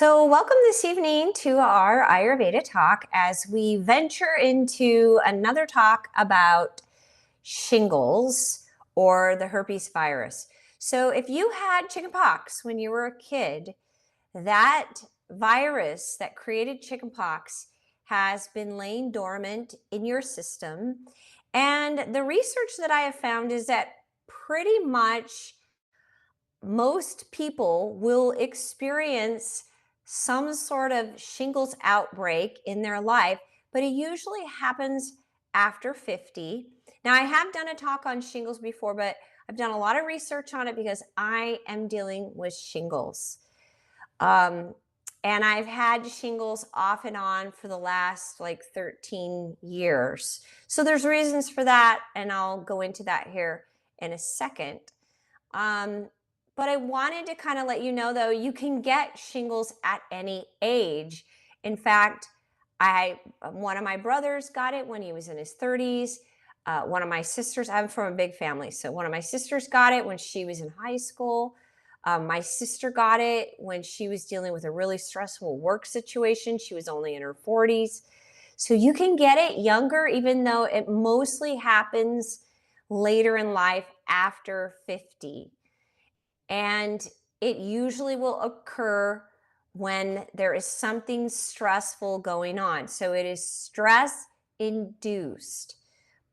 So, welcome this evening to our Ayurveda talk as we venture into another talk about shingles or the herpes virus. So, if you had chickenpox when you were a kid, that virus that created chickenpox has been laying dormant in your system. And the research that I have found is that pretty much most people will experience some sort of shingles outbreak in their life, but it usually happens after 50. Now, I have done a talk on shingles before, but I've done a lot of research on it because I am dealing with shingles. Um, and I've had shingles off and on for the last like 13 years. So there's reasons for that, and I'll go into that here in a second. Um, but I wanted to kind of let you know, though, you can get shingles at any age. In fact, one of my brothers got it when he was in his 30s. One of my sisters, I'm from a big family, so one of my sisters got it when she was in high school. My sister got it when she was dealing with a really stressful work situation. She was only in her 40s. So you can get it younger, even though it mostly happens later in life after 50. And it usually will occur when there is something stressful going on. So it is stress induced.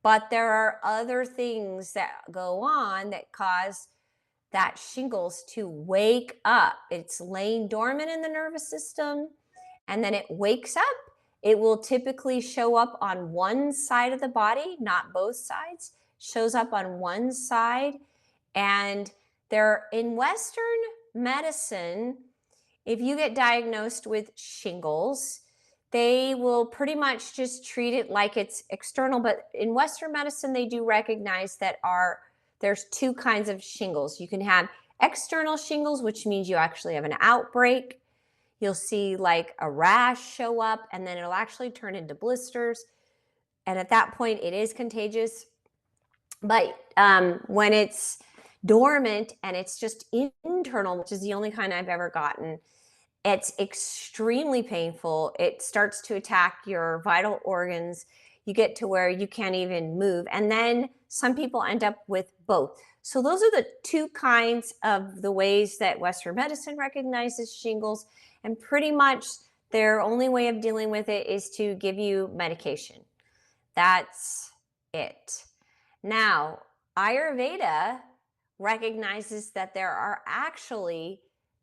But there are other things that go on that cause that shingles to wake up. It's laying dormant in the nervous system, and then it wakes up. It will typically show up on one side of the body, not both sides. Shows up on one side. And in Western medicine, if you get diagnosed with shingles, they will pretty much just treat it like it's external. But in Western medicine, they do recognize that there's two kinds of shingles. You can have external shingles, which means you actually have an outbreak. You'll see like a rash show up, and then it'll actually turn into blisters. And at that point, it is contagious. But when it's dormant and it's just internal, which is the only kind I've ever gotten, it's extremely painful. It starts to attack your vital organs. You get to where you can't even move. And then some people end up with both. So those are the two kinds of the ways that Western medicine recognizes shingles. And pretty much their only way of dealing with it is to give you medication. That's it. Now, Ayurveda recognizes that there are actually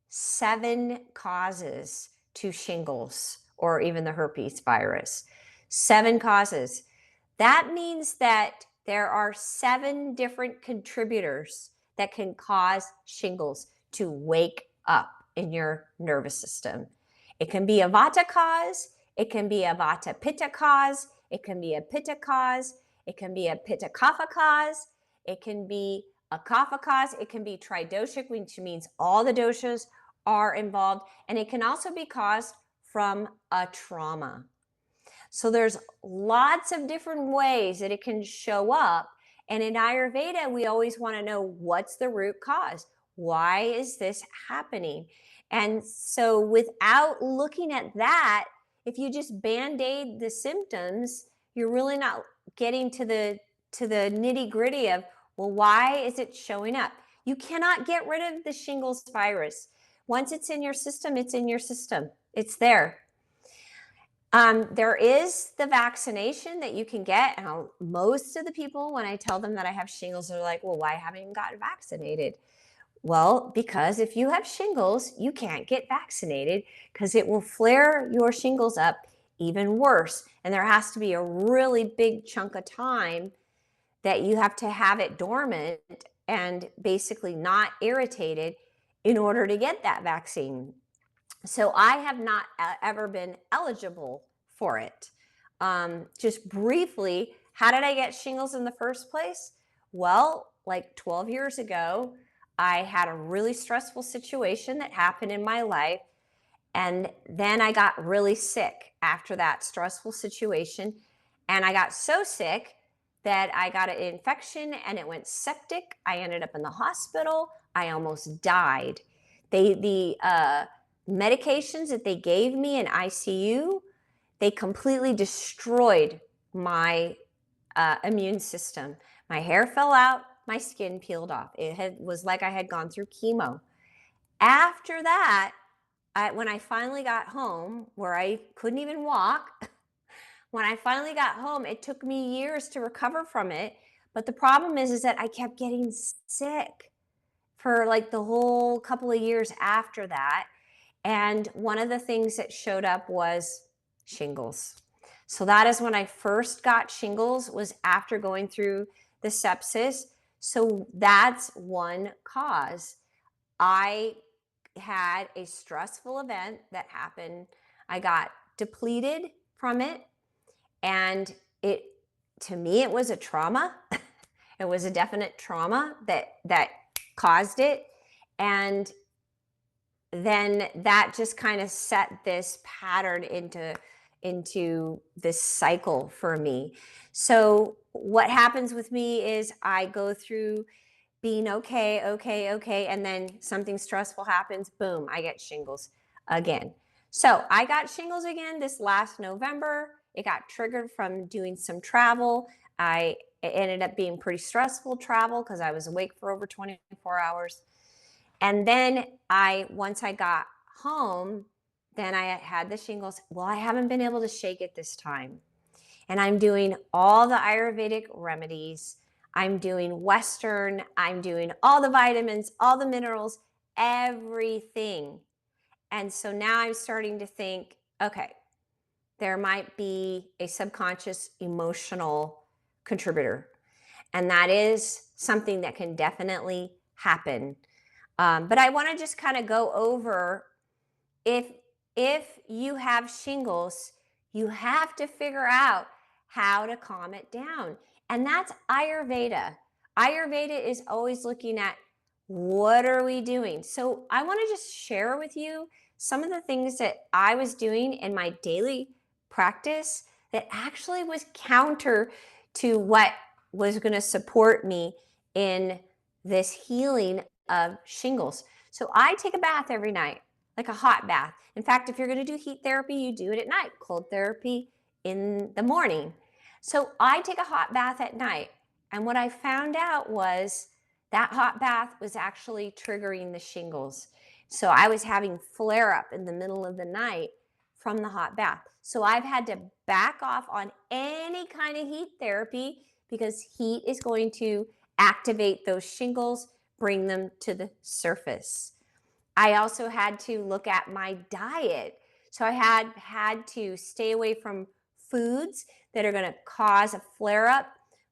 7 causes to shingles or even the herpes virus. 7 causes. That means that there are 7 different contributors that can cause shingles to wake up in your nervous system. It can be a vata cause, it can be a vata pitta cause, it can be a pitta cause, it can be a pitta kapha cause, it can be a kapha cause, it can be tridoshic, which means all the doshas are involved, and it can also be caused from a trauma. So there's lots of different ways that it can show up, and in Ayurveda, we always want to know what's the root cause. Why is this happening? And so without looking at that, if you just band-aid the symptoms, you're really not getting to the nitty-gritty of, well, why is it showing up? You cannot get rid of the shingles virus. Once it's in your system, it's in your system. It's there. There is the vaccination that you can get. And most of the people, when I tell them that I have shingles, they're like, well, why haven't you gotten vaccinated? Well, because if you have shingles, you can't get vaccinated because it will flare your shingles up even worse. And there has to be a really big chunk of time that you have to have it dormant and basically not irritated in order to get that vaccine. So I have not ever been eligible for it. Just briefly, how did I get shingles in the first place? Well, like 12 years ago, I had a really stressful situation that happened in my life. And then I got really sick after that stressful situation. And I got so sick that I got an infection and it went septic. I ended up in the hospital. I almost died. The medications that they gave me in ICU, they completely destroyed my immune system. My hair fell out, my skin peeled off. Was like I had gone through chemo. After that, when I finally got home, where I couldn't even walk, when I finally got home, it took me years to recover from it. But the problem is that I kept getting sick for like the whole couple of years after that. And one of the things that showed up was shingles. So that is when I first got shingles, was after going through the sepsis. So that's one cause. I had a stressful event that happened. I got depleted from it, and it, to me, it was a trauma. It was a definite trauma that caused it. And then that just kind of set this pattern into this cycle for me. So what happens with me is I go through being okay, and then something stressful happens, boom, I get shingles again. So I got shingles again this last November. It got triggered from doing some travel. It ended up being pretty stressful travel because I was awake for over 24 hours. And then once I got home, then I had the shingles. Well, I haven't been able to shake it this time. And I'm doing all the Ayurvedic remedies. I'm doing Western. I'm doing all the vitamins, all the minerals, everything. And so now I'm starting to think, okay, there might be a subconscious emotional contributor. And that is something that can definitely happen. But I want to just kind of go over, if you have shingles, you have to figure out how to calm it down. And that's Ayurveda. Ayurveda is always looking at, what are we doing? So I want to just share with you some of the things that I was doing in my daily practice that actually was counter to what was going to support me in this healing of shingles. So I take a bath every night, like a hot bath. In fact, if you're going to do heat therapy, you do it at night, cold therapy in the morning. So I take a hot bath at night. And what I found out was that hot bath was actually triggering the shingles. So I was having flare up in the middle of the night from the hot bath. So I've had to back off on any kind of heat therapy because heat is going to activate those shingles, bring them to the surface. I also had to look at my diet. So I had to stay away from foods that are going to cause a flare up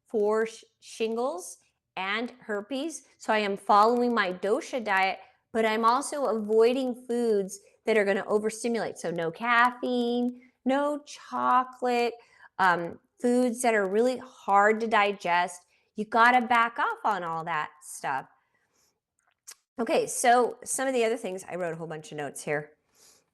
for shingles and herpes. So I am following my dosha diet, but I'm also avoiding foods that are going to overstimulate. So no caffeine, no chocolate, foods that are really hard to digest. You got to back off on all that stuff. Okay, so some of the other things, I wrote a whole bunch of notes here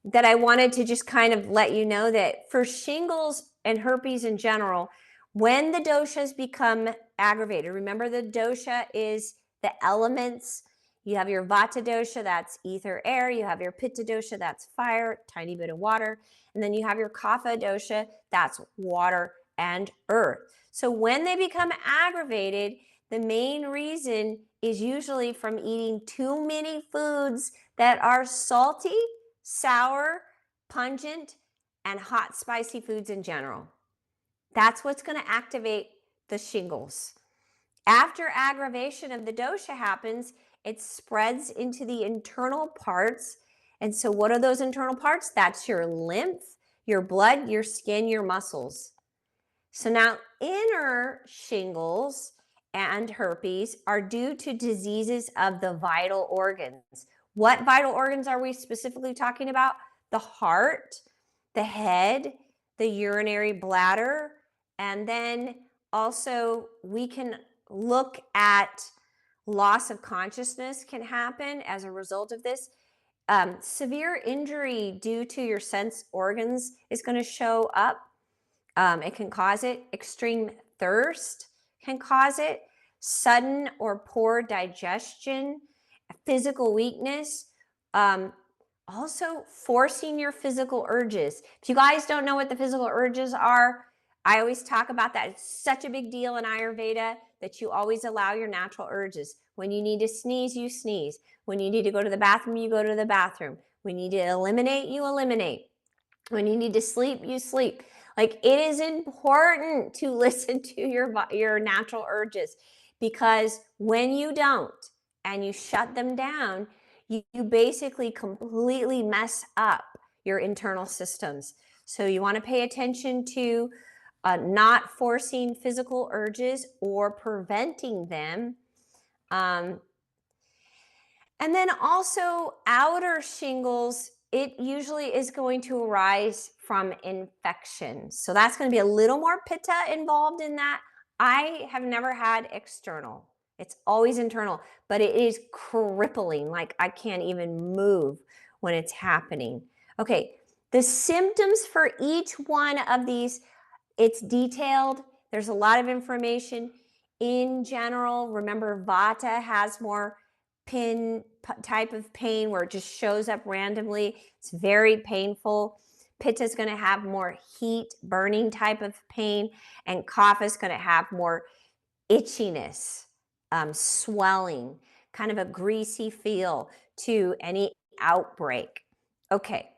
that I wanted to just kind of let you know that for shingles and herpes in general, when the doshas become aggravated, remember the dosha is the elements. You have your vata dosha, that's ether, air. You have your pitta dosha, that's fire, tiny bit of water. And then you have your kapha dosha, that's water and earth. So when they become aggravated, the main reason is usually from eating too many foods that are salty, sour, pungent, and hot, spicy foods in general. That's what's going to activate the shingles. After aggravation of the dosha happens, it spreads into the internal parts. And so what are those internal parts? That's your lymph, your blood, your skin, your muscles. So now inner shingles and herpes are due to diseases of the vital organs. What vital organs are we specifically talking about? The heart, the head, the urinary bladder, and then also we can look at loss of consciousness can happen as a result of this. Severe injury due to your sense organs is going to show up. It can cause it. Extreme thirst can cause it. Sudden or poor digestion, physical weakness, Also, forcing your physical urges. If you guys don't know what the physical urges are, I always talk about that. It's such a big deal in Ayurveda that you always allow your natural urges. When you need to sneeze, you sneeze. When you need to go to the bathroom, you go to the bathroom. When you need to eliminate, you eliminate. When you need to sleep, you sleep. Like, it is important to listen to your natural urges, because when you don't and you shut them down, you basically completely mess up your internal systems. So you want to pay attention to not forcing physical urges or preventing them. Um, and then also outer shingles, it usually is going to arise from infection. So that's going to be a little more pitta involved in that. I have never had external. It's always internal, but it is crippling. Like, I can't even move when it's happening. Okay, the symptoms for each one of these, it's detailed. There's a lot of information. In general, remember, Vata has more pin type of pain where it just shows up randomly. It's very painful. Pitta is going to have more heat, burning type of pain, and Kapha is going to have more itchiness, swelling, kind of a greasy feel to any outbreak. Okay,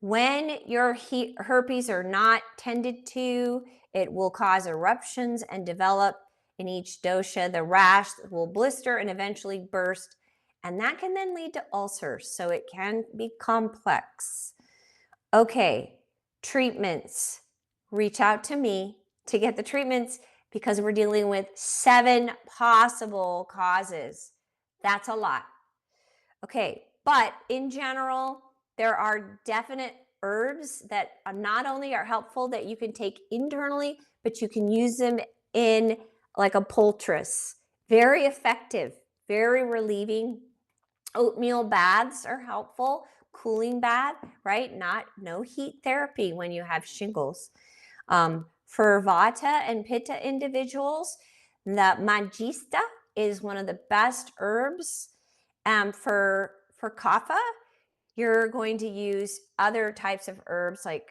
when your herpes are not tended to, it will cause eruptions and develop in each dosha. The rash will blister and eventually burst, and that can then lead to ulcers, so it can be complex. Okay, treatments. Reach out to me to get the treatments, because we're dealing with 7 possible causes. That's a lot. Okay, but in general, there are definite herbs that not only are helpful that you can take internally, but you can use them in like a poultice. Very effective, very relieving. Oatmeal baths are helpful. Cooling bath, right? No heat therapy when you have shingles. For Vata and Pitta individuals, the Magista is one of the best herbs. For Kapha, you're going to use other types of herbs like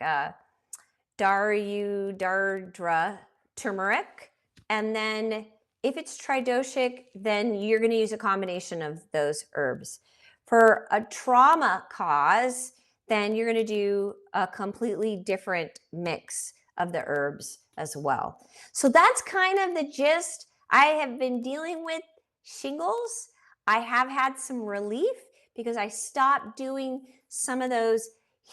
Dardra turmeric. And then if it's tridoshic, then you're going to use a combination of those herbs. For a trauma cause, then you're going to do a completely different mix of the herbs as well. So that's kind of the gist. I have been dealing with shingles. I have had some relief because I stopped doing some of those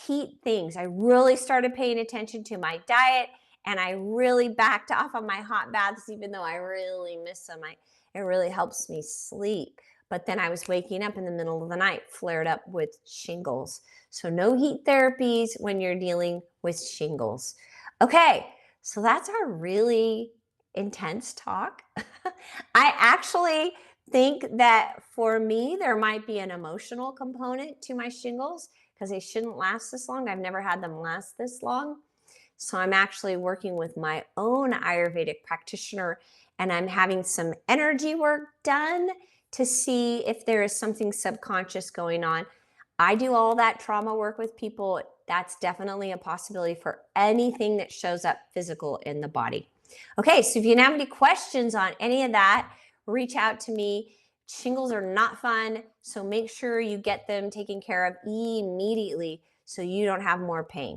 heat things. I really started paying attention to my diet, and I really backed off on my hot baths, even though I really miss them. It really helps me sleep. But then I was waking up in the middle of the night, flared up with shingles. So no heat therapies when you're dealing with shingles. Okay, so that's our really intense talk. I actually think that for me, there might be an emotional component to my shingles, because they shouldn't last this long. I've never had them last this long. So I'm actually working with my own Ayurvedic practitioner, and I'm having some energy work done to see if there is something subconscious going on. I do all that trauma work with people. That's definitely a possibility for anything that shows up physical in the body. Okay, so if you have any questions on any of that, reach out to me. Shingles are not fun, so make sure you get them taken care of immediately so you don't have more pain.